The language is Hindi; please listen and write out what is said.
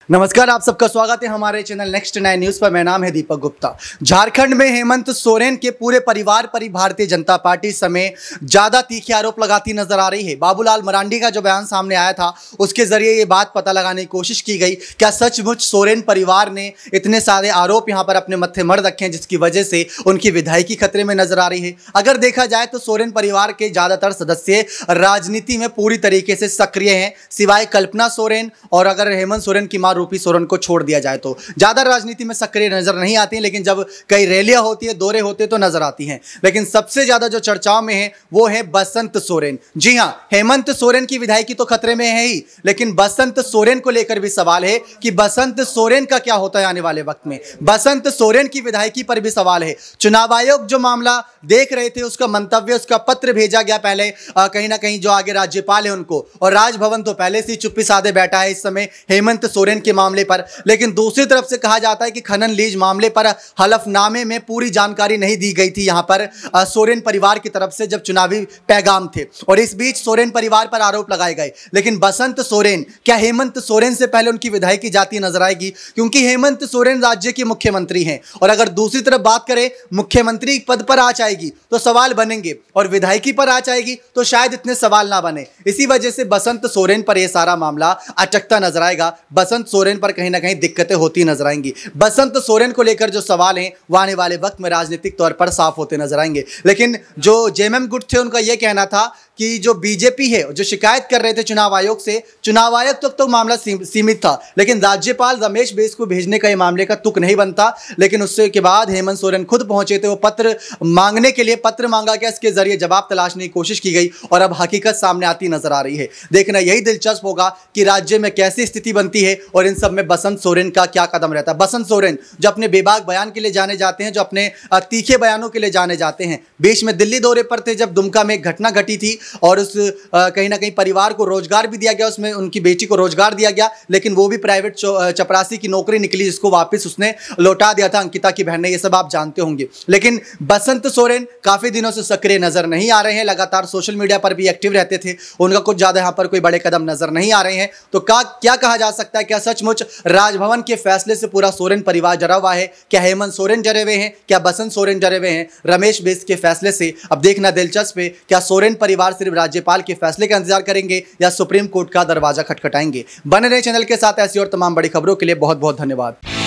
नमस्कार, आप सबका स्वागत है हमारे चैनल नेक्स्ट 9 न्यूज पर। मेरा नाम है दीपक गुप्ता। झारखंड में हेमंत सोरेन के पूरे परिवार पर भारतीय जनता पार्टी समेत ज्यादा तीखे आरोप लगाती नजर आ रही है। बाबूलाल मरांडी का जो बयान सामने आया था उसके जरिए ये बात पता लगाने की कोशिश की गई, क्या सचमुच सोरेन परिवार ने इतने सारे आरोप यहां पर अपने मत्थे मढ़ रखे हैं जिसकी वजह से उनकी विधायकी खतरे में नजर आ रही है। अगर देखा जाए तो सोरेन परिवार के ज्यादातर सदस्य राजनीति में पूरी तरीके से सक्रिय हैं, सिवाय कल्पना सोरेन और अगर हेमंत सोरेन की रूपी सोरेन को छोड़ दिया जाए तो ज्यादा राजनीति में सक्रिय नजर नहीं आती हैं, लेकिन जब कई रैलियां होती है, दौरे होते तो नजर आती हैं। लेकिन सबसे ज्यादा जो चर्चाओं में है वो है बसंत सोरेन। जी हां, हेमंत सोरेन की विधायकी तो खतरे में है ही, लेकिन बसंत सोरेन को लेकर भी सवाल है कि बसंत सोरेन का क्या होता है आने वाले वक्त में। बसंत सोरेन की विधायकी पर भी सवाल है। चुनाव आयोग जो मामला देख रहे थे उसका मंतव्य, उसका पत्र भेजा गया पहले कहीं ना कहीं जो आगे राज्यपाल है उनको, और राजभवन तो पहले से चुप्पी साधे बैठा है इस समय हेमंत सोरेन के मामले पर। लेकिन दूसरी तरफ से कहा जाता है कि खनन लीज मामले पर हलफनामे में पूरी जानकारी नहीं दी गई थी यहां पर सोरेन परिवार की तरफ से जब चुनावी पैगाम थे, और इस बीच सोरेन परिवार पर आरोप लगाए गए। लेकिन बसंत सोरेन, क्या हेमंत सोरेन से पहले उनकी विधायकी जाती नजर आएगी? क्योंकि हेमंत सोरेन राज्य के मुख्यमंत्री हैं, और अगर दूसरी तरफ बात करें मुख्यमंत्री पद पर आ जाएगी तो सवाल बनेंगे, और विधायकी पर आ जाएगी तो शायद इतने सवाल ना बने। इसी वजह से बसंत सोरेन पर यह सारा मामला अटकता नजर आएगा। बसंत सोरेन पर कहीं ना कहीं दिक्कतें होती नजर आएंगी। बसंत सोरेन को लेकर जो सवाल हैं वो आने वाले वक्त में राजनीतिक तौर पर साफ होते नजर आएंगे। लेकिन जो जेएमएम गुट थे उनका यह कहना था कि जो बीजेपी है जो शिकायत कर रहे थे चुनाव आयोग से, चुनाव आयोग तक तो मामला सीमित था, लेकिन राज्यपाल रमेश बैस को भेजने का यह मामले का तुक नहीं बनता। लेकिन उससे के बाद हेमंत सोरेन खुद पहुंचे थे, वो पत्र मांगने के लिए पत्र मांगा गया, इसके जरिए जवाब तलाशने की कोशिश की गई, और अब हकीकत सामने आती नजर आ रही है। देखना यही दिलचस्प होगा कि राज्य में कैसी स्थिति बनती है और इन सब में बसंत सोरेन का क्या कदम रहता है। बसंत सोरेन जो अपने बेबाक बयान के लिए जाने जाते हैं, जो अपने तीखे बयानों के लिए जाने जाते हैं, बीच में दिल्ली दौरे पर थे जब दुमका में एक घटना घटी थी और उस कहीं ना कहीं परिवार को रोजगार भी दिया गया, उसमें उनकी बेटी को रोजगार दिया गया, लेकिन वो भी प्राइवेट चपरासी की नौकरी निकली जिसको वापस उसने लौटा दिया था अंकिता की बहन ने। ये सब आप जानते होंगे। लेकिन बसंत सोरेन काफी दिनों से सक्रिय नजर नहीं आ रहे हैं, लगातार सोशल मीडिया पर भी एक्टिव रहते थे, उनका कुछ ज्यादा यहां पर कोई बड़े कदम नजर नहीं आ रहे हैं। तो क्या कहा जा सकता है? क्या सचमुच राजभवन के फैसले से पूरा सोरेन परिवार जरा हुआ है? क्या हेमंत सोरेन जरे हुए हैं? क्या बसंत सोरेन जरे हुए हैं रमेश बैस के फैसले से? अब देखना दिलचस्प है, क्या सोरेन परिवार सिर्फ राज्यपाल के फैसले का इंतजार करेंगे या सुप्रीम कोर्ट का दरवाजा खटखटाएंगे? बने रहे चैनल के साथ। ऐसी और तमाम बड़ी खबरों के लिए बहुत बहुत धन्यवाद।